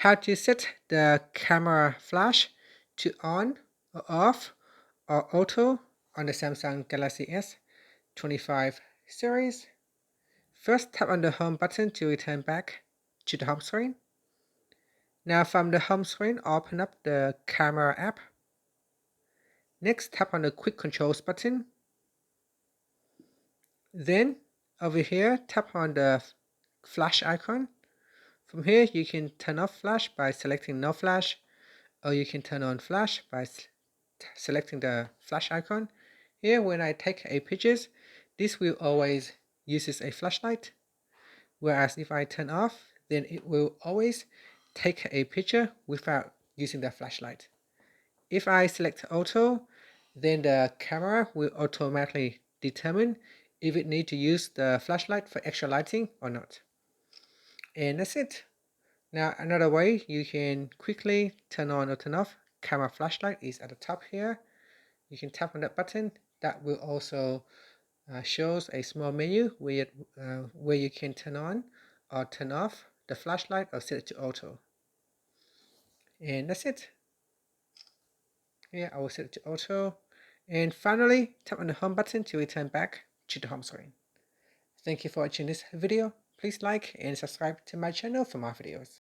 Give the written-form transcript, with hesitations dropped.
how to set the camera flash to on or off or auto on the Samsung Galaxy S25 series. First, tap on the home button to return back to the home screen. Now from the home screen, open up the camera app. Next, tap on the quick controls button. Then over here, tap on the flash icon. From here, you can turn off flash by selecting no flash, or you can turn on flash by selecting the flash icon. Here, when I take a pictures, this will always uses a flashlight, whereas if I turn off, then it will always take a picture without using the flashlight. If I select auto, then the camera will automatically determine if it needs to use the flashlight for extra lighting or not. And that's it. Now another way you can quickly turn on or turn off camera flashlight is at the top here. You can tap on that button. That will also shows a small menu where you can turn on or turn off the flashlight or set it to auto. And that's it. Here I will set it to auto. And finally, tap on the home button to return back to the home screen. Thank you for watching this video. Please like and subscribe to my channel for more videos.